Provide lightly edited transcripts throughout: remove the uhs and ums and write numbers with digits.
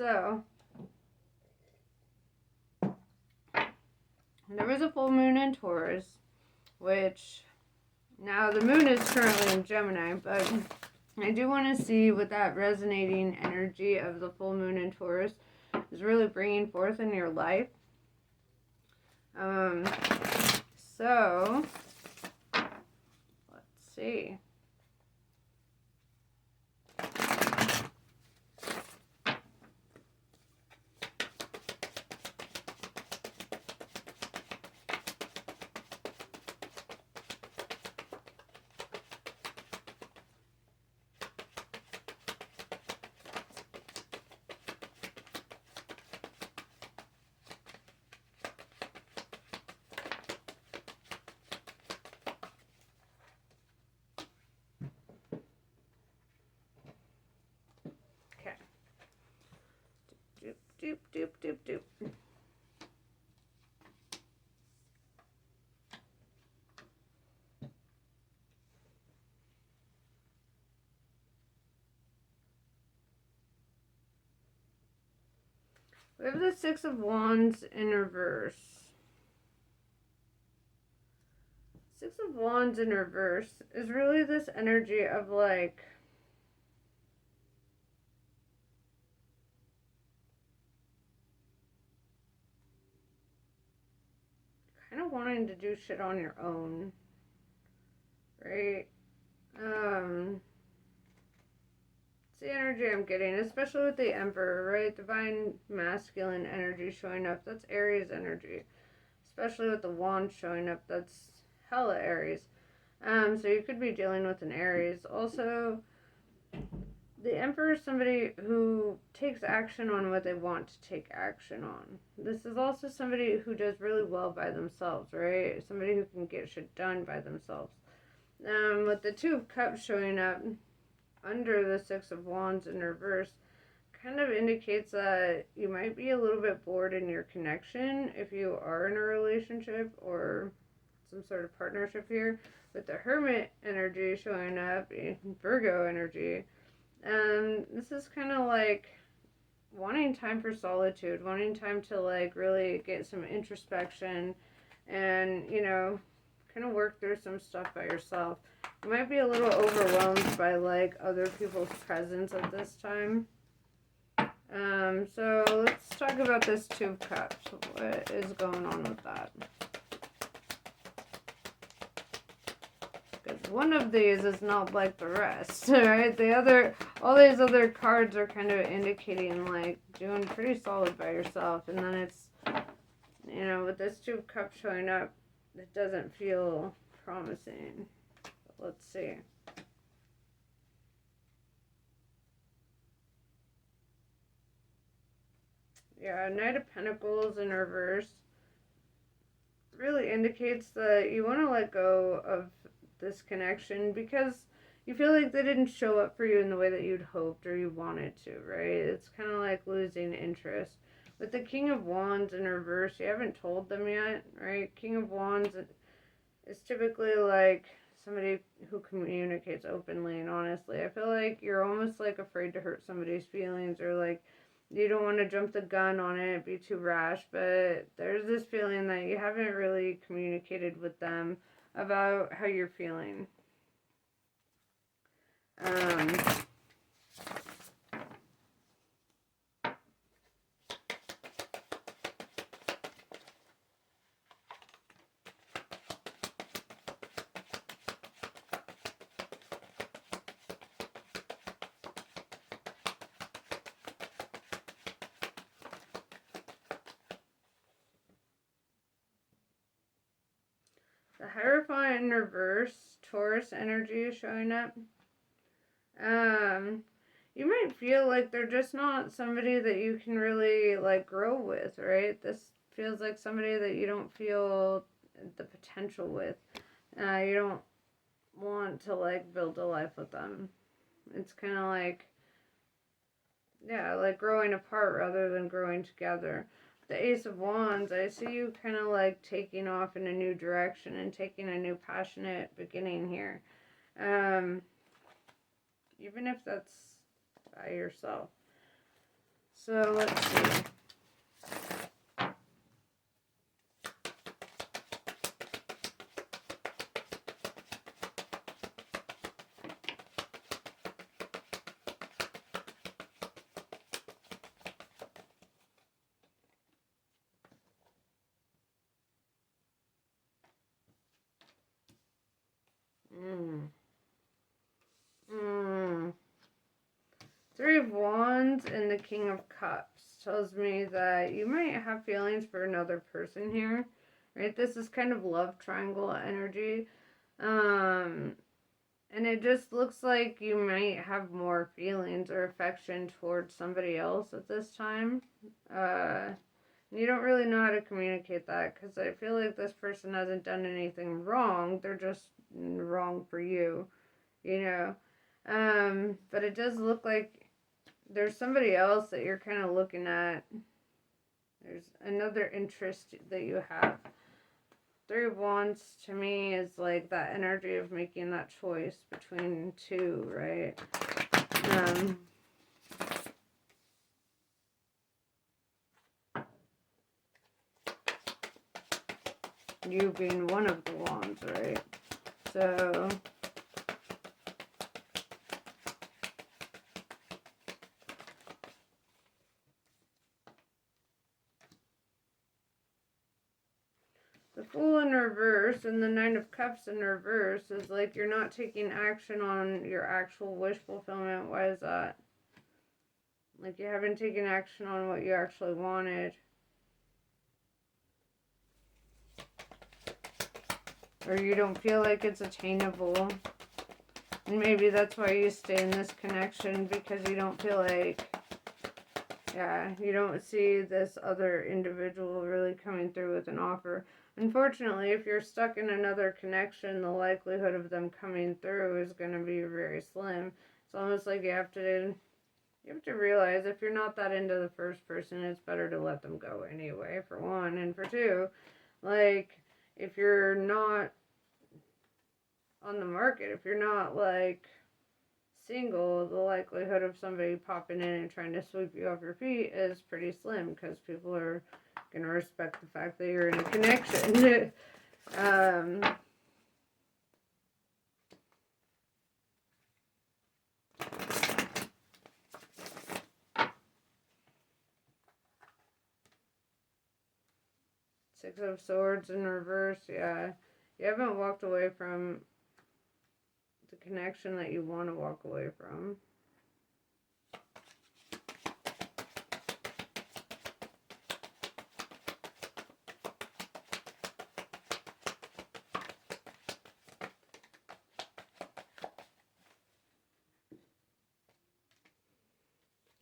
So, there was a full moon in Taurus, which now the moon is currently in Gemini, but I do want to see what that resonating energy of the full moon in Taurus is really bringing forth in your life. So, let's see. Okay. Doop, doop, doop, doop, doop. We have the Six of Wands in reverse. Six of Wands in reverse is really this energy of like kind of wanting to do shit on your own, right? It's the energy I'm getting, especially with the Emperor, right? Divine masculine energy showing up. That's Aries energy. Especially with the wand showing up, that's hella Aries. So you could be dealing with an Aries. Also, the Emperor is somebody who takes action on what they want to take action on. This is also somebody who does really well by themselves, right? Somebody who can get shit done by themselves. With the Two of Cups showing up under the Six of Wands in reverse, kind of indicates that you might be a little bit bored in your connection if you are in a relationship or some sort of partnership here. With the Hermit energy showing up in Virgo energy, this is kind of like wanting time for solitude, wanting time to like really get some introspection and, you know, kind of work through some stuff by yourself. You might be a little overwhelmed by like other people's presence at this time. So let's talk about this Two of Cups. What is going on with that? Because one of these is not like the rest, right? All these other cards are kind of indicating like doing pretty solid by yourself, and then it's, you know, with this Two of Cups showing up, it doesn't feel promising. But let's see. Yeah, Knight of Pentacles in reverse really indicates that you want to let go of this connection because you feel like they didn't show up for you in the way that you'd hoped or you wanted to, right? It's kind of like losing interest. With the King of Wands in reverse, you haven't told them yet, right? King of Wands is typically like somebody who communicates openly and honestly. I feel like you're almost like afraid to hurt somebody's feelings, or like you don't want to jump the gun on it, be too rash, but there's this feeling that you haven't really communicated with them about how you're feeling. The Hierophant in reverse, Taurus energy is showing up. You might feel like they're just not somebody that you can really like grow with, right? This feels like somebody that you don't feel the potential with. You don't want to like build a life with them. It's kind of like, yeah, like growing apart rather than growing together. The Ace of Wands, I see you kind of like taking off in a new direction and taking a new passionate beginning here. Even if that's by yourself. So let's see. Three of Wands and the King of Cups tells me that you might have feelings for another person here, right? This is kind of love triangle energy. And it just looks like you might have more feelings or affection towards somebody else at this time. You don't really know how to communicate that because I feel like this person hasn't done anything wrong. They're just wrong for you, you know. But it does look like there's somebody else that you're kind of looking at. There's another interest that you have. Three of Wands to me is like that energy of making that choice between two, right? You being one of the Wands, right? So the Fool in reverse and the Nine of Cups in reverse is like you're not taking action on your actual wish fulfillment. Why is that? Like you haven't taken action on what you actually wanted. Or you don't feel like it's attainable. And maybe that's why you stay in this connection, because you don't feel like, you don't see this other individual really coming through with an offer. Unfortunately, if you're stuck in another connection, the likelihood of them coming through is going to be very slim. It's almost like you have to realize if you're not that into the first person, it's better to let them go anyway, for one. And for two, like, if you're not on the market, if you're not, like, single, the likelihood of somebody popping in and trying to sweep you off your feet is pretty slim, because people are going to respect the fact that you're in a connection. Six of Swords in reverse, yeah. You haven't walked away from the connection that you want to walk away from.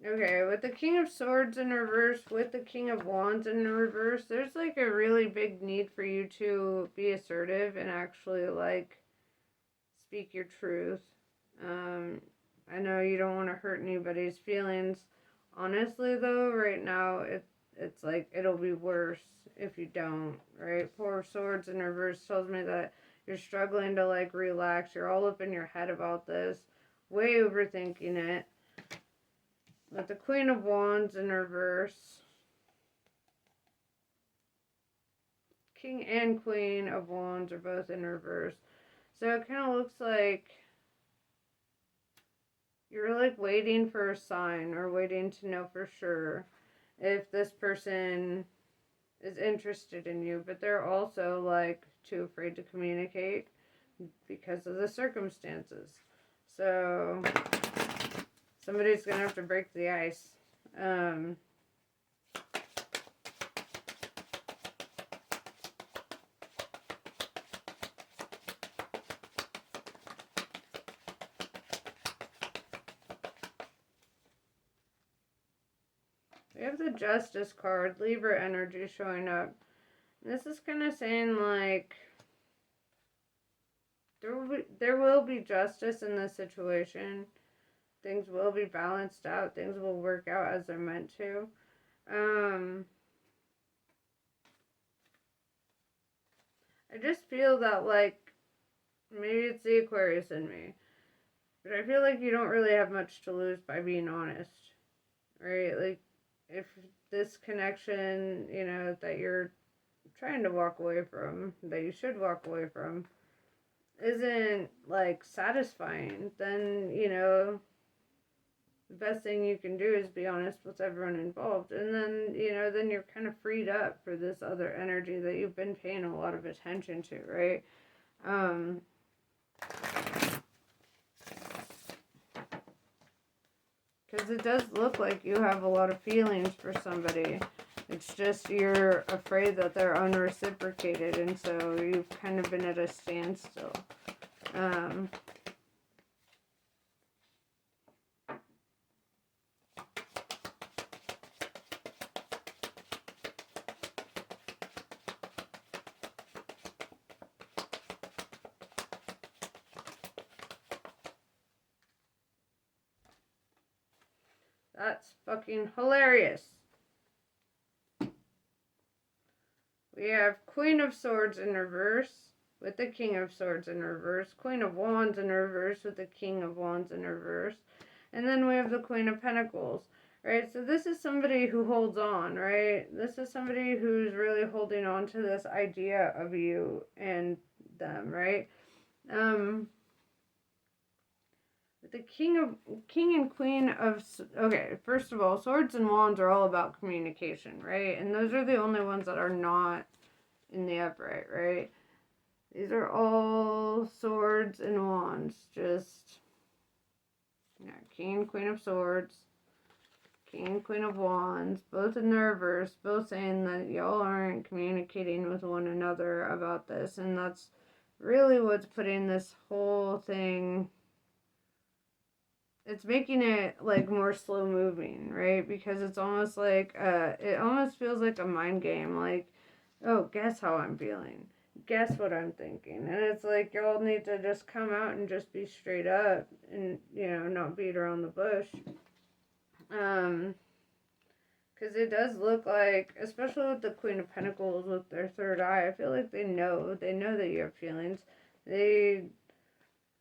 Okay, with the King of Swords in reverse, with the King of Wands in reverse, there's like a really big need for you to be assertive and actually like speak your truth. I know you don't want to hurt anybody's feelings. Honestly though, right now it's like it'll be worse if you don't, right? Four of Swords in reverse tells me that you're struggling to like relax. You're all up in your head about this, way overthinking it. With the Queen of Wands in reverse, King and Queen of Wands are both in reverse. So it kind of looks like you're like waiting for a sign or waiting to know for sure if this person is interested in you, but they're also like too afraid to communicate because of the circumstances. So somebody's gonna have to break the ice. We have the Justice card, Libra energy showing up. This is kind of saying like there will be justice in this situation. Things will be balanced out. Things will work out as they're meant to. I just feel that, like, maybe it's the Aquarius in me, but I feel like you don't really have much to lose by being honest, right? Like, if this connection, you know, that you're trying to walk away from, that you should walk away from, isn't like satisfying, then, you know, the best thing you can do is be honest with everyone involved. And then, you know, then you're kind of freed up for this other energy that you've been paying a lot of attention to, right? Because it does look like you have a lot of feelings for somebody. It's just you're afraid that they're unreciprocated, and so you've kind of been at a standstill. That's fucking hilarious. We have Queen of Swords in reverse with the King of Swords in reverse, Queen of Wands in reverse with the King of Wands in reverse, and then we have the Queen of Pentacles, right? So this is somebody who holds on, right? This is somebody who's really holding on to this idea of you and them, right? The King and Queen of, okay, first of all, Swords and Wands are all about communication, right? And those are the only ones that are not in the upright, right? These are all Swords and Wands, just, yeah, King and Queen of Swords, King and Queen of Wands, both in the reverse, both saying that y'all aren't communicating with one another about this, and that's really what's putting this whole thing, it's making it like more slow moving, right? Because it's almost like it almost feels like a mind game, like, oh, guess how I'm feeling, guess what I'm thinking. And it's like y'all need to just come out and just be straight up and, you know, not beat around the bush. Because it does look like, especially with the Queen of Pentacles with their third eye, I feel like they know that you have feelings.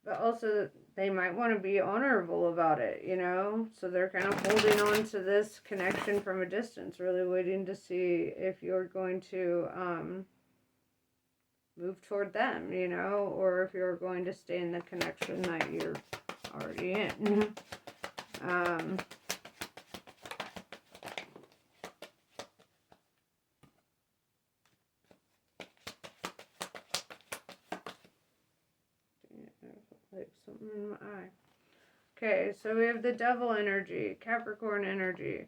But also they might want to be honorable about it, you know? So they're kind of holding on to this connection from a distance, really waiting to see if you're going to move toward them, you know? Or if you're going to stay in the connection that you're already in. Like something in my eye. Okay, so we have the Devil energy, Capricorn energy.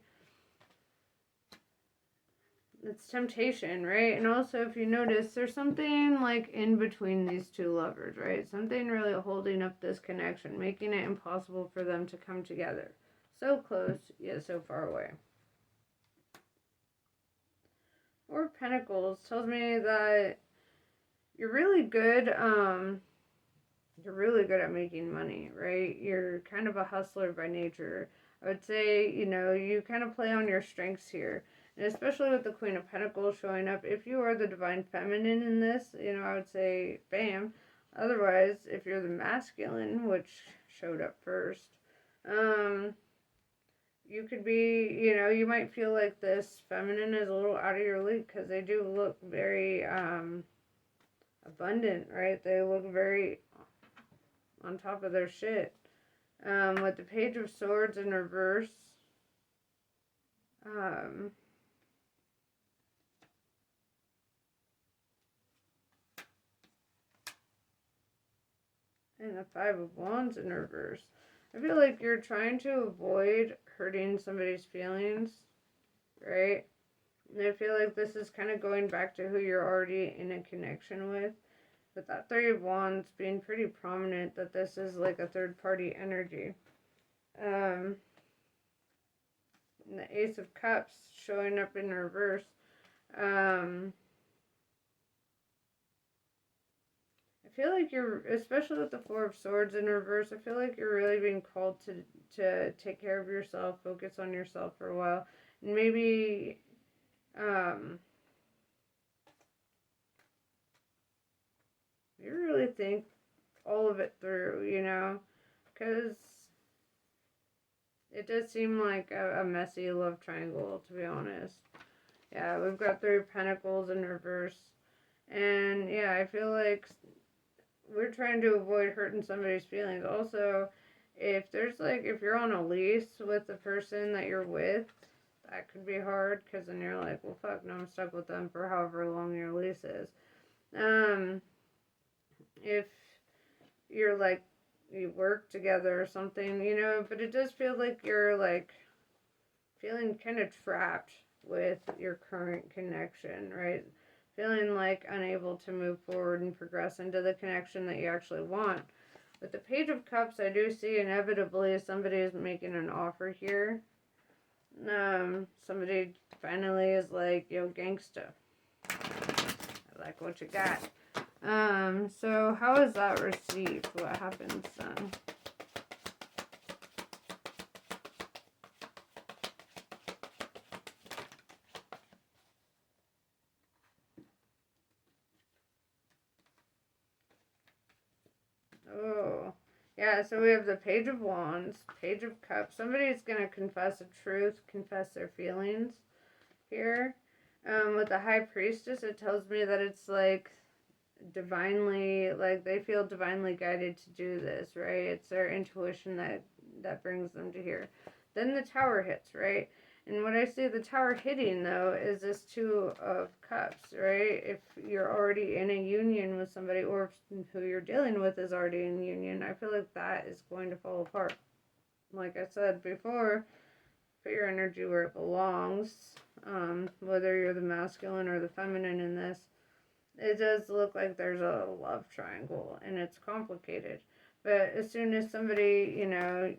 It's temptation, right? And also, if you notice, there's something like in between these two lovers, right? Something really holding up this connection, making it impossible for them to come together. So close, yet so far away. Four of Pentacles tells me that you're really good, you're really good at making money, right? You're kind of a hustler by nature. I would say, you know, you kind of play on your strengths here. And especially with the Queen of Pentacles showing up, if you are the Divine Feminine in this, you know, I would say, bam. Otherwise, if you're the masculine, which showed up first, you could be, you know, you might feel like this feminine is a little out of your league because they do look very abundant, right? They look very on top of their shit. With the Page of Swords in reverse, and the Five of Wands in reverse. I feel like you're trying to avoid hurting somebody's feelings, right? And I feel like this is kind of going back to who you're already in a connection with. With that Three of Wands being pretty prominent, that this is like a third party energy. And the Ace of Cups showing up in reverse. I feel like you're, especially with the Four of Swords in reverse, I feel like you're really being called to take care of yourself, focus on yourself for a while, and maybe, you really think all of it through, you know, because It does seem like a messy love triangle, to be honest. Yeah, we've got 3 of Pentacles in reverse. And yeah, I feel like we're trying to avoid hurting somebody's feelings. Also, if you're on a lease with the person that you're with, that could be hard because then you're like, well, fuck, no, I'm stuck with them for however long your lease is. If you're like, you work together or something, but it does feel like you're like feeling kind of trapped with your current connection, right? Feeling like unable to move forward and progress into the connection that you actually want. With the Page of Cups, I do see inevitably somebody is making an offer here. Somebody finally is like, yo, gangsta, I like what you got. So how is that received? What happens then? Oh, yeah, so we have the Page of Wands, Page of Cups. Somebody's going to confess a truth, confess their feelings here. With the High Priestess, it tells me that it's like divinely, like they feel divinely guided to do this, right? It's their intuition that brings them to here. Then the Tower hits, right? And what I see the Tower hitting, though, is this 2 of Cups, right? If you're already in a union with somebody, or who you're dealing with is already in union, I feel like that is going to fall apart. Like I said before, put your energy where it belongs, whether you're the masculine or the feminine in this. It does look like there's a love triangle, and it's complicated. But as soon as somebody,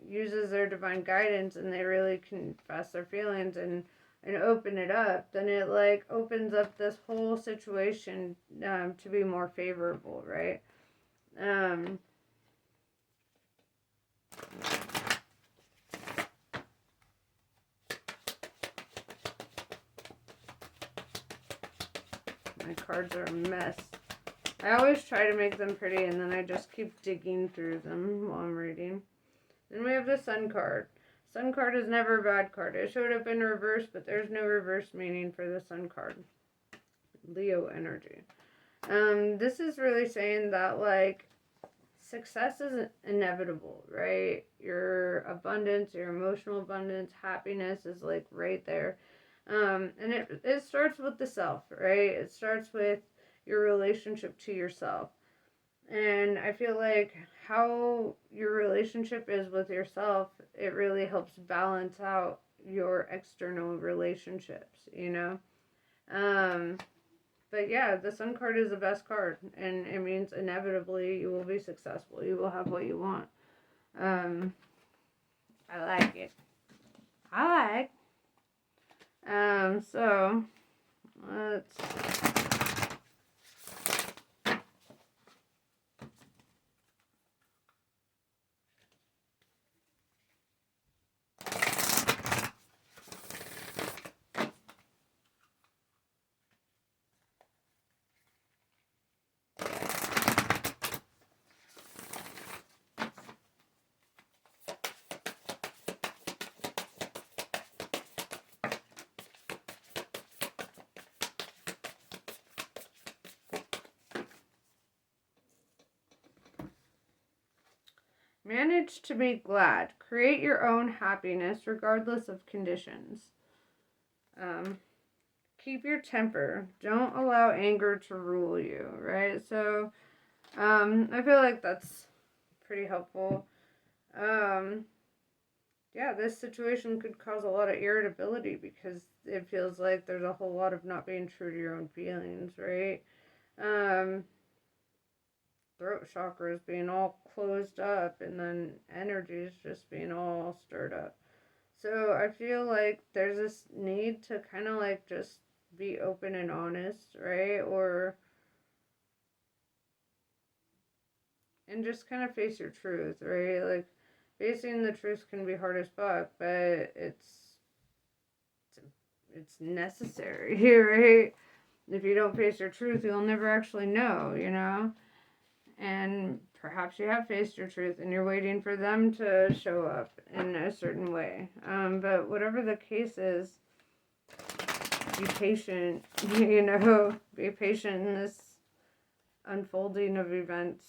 uses their divine guidance and they really confess their feelings and open it up, then it like opens up this whole situation to be more favorable, right? My cards are a mess. I always try to make them pretty, and then I just keep digging through them while I'm reading. Then we have the Sun card. Sun card is never a bad card. It showed up in reverse, but there's no reverse meaning for the Sun card. Leo energy. This is really saying that, like, success is inevitable, right? Your abundance, your emotional abundance, happiness is, like, right there. And it starts with the self, right? It starts with your relationship to yourself. And I feel like how your relationship is with yourself, it really helps balance out your external relationships, But yeah, the Sun card is the best card, and it means inevitably you will be successful. You will have what you want. I like it. So let's. Manage to be glad. Create your own happiness regardless of conditions. Keep your temper. Don't allow anger to rule you, right? So, I feel like that's pretty helpful. Yeah, this situation could cause a lot of irritability because it feels like there's a whole lot of not being true to your own feelings, right? Throat chakra is being all closed up, and then energy is just being all stirred up. So I feel like there's this need to kind of like just be open and honest, right? And just kind of face your truth, right? Like, facing the truth can be hard as fuck, but it's necessary, right? If you don't face your truth, you'll never actually know, And perhaps you have faced your truth and you're waiting for them to show up in a certain way. But whatever the case is, be patient, be patient in this unfolding of events.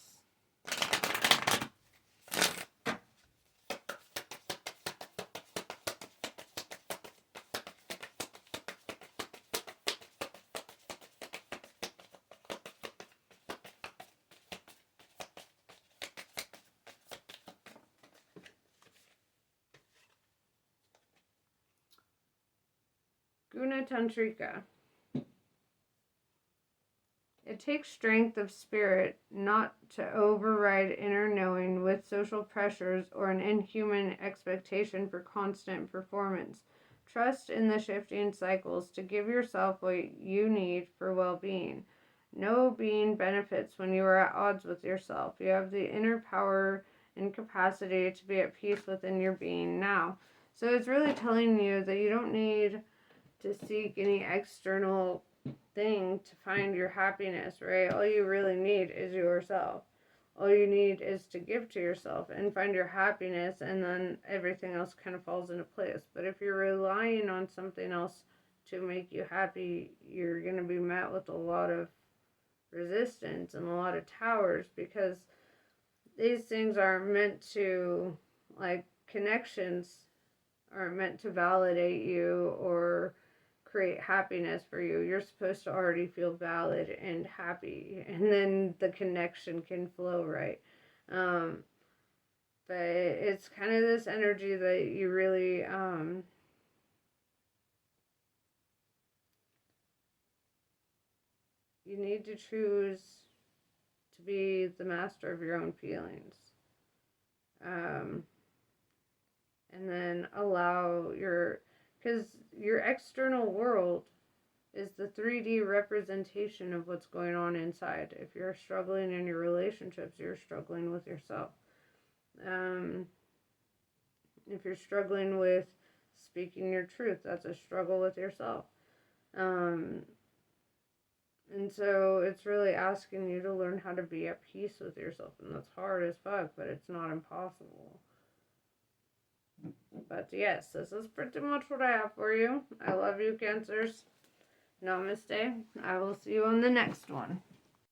Guna Tantrika. It takes strength of spirit not to override inner knowing with social pressures or an inhuman expectation for constant performance. Trust in the shifting cycles to give yourself what you need for well-being. No being benefits when you are at odds with yourself. You have the inner power and capacity to be at peace within your being now. So it's really telling you that you don't need to seek any external thing to find your happiness, right? All you really need is yourself. All you need is to give to yourself and find your happiness, and then everything else kind of falls into place. But if you're relying on something else to make you happy, you're going to be met with a lot of resistance and a lot of towers, because these things aren't meant to, like, connections aren't meant to validate you or create happiness for you. You're supposed to already feel valid and happy, and then the connection can flow, right? But it's kind of this energy that you really you need to choose to be the master of your own feelings, and then allow because your external world is the 3D representation of what's going on inside. If you're struggling in your relationships, you're struggling with yourself. If you're struggling with speaking your truth, that's a struggle with yourself. And so it's really asking you to learn how to be at peace with yourself. And that's hard as fuck, but it's not impossible. But yes, this is pretty much what I have for you. I love you, Cancers. Namaste. I will see you on the next one.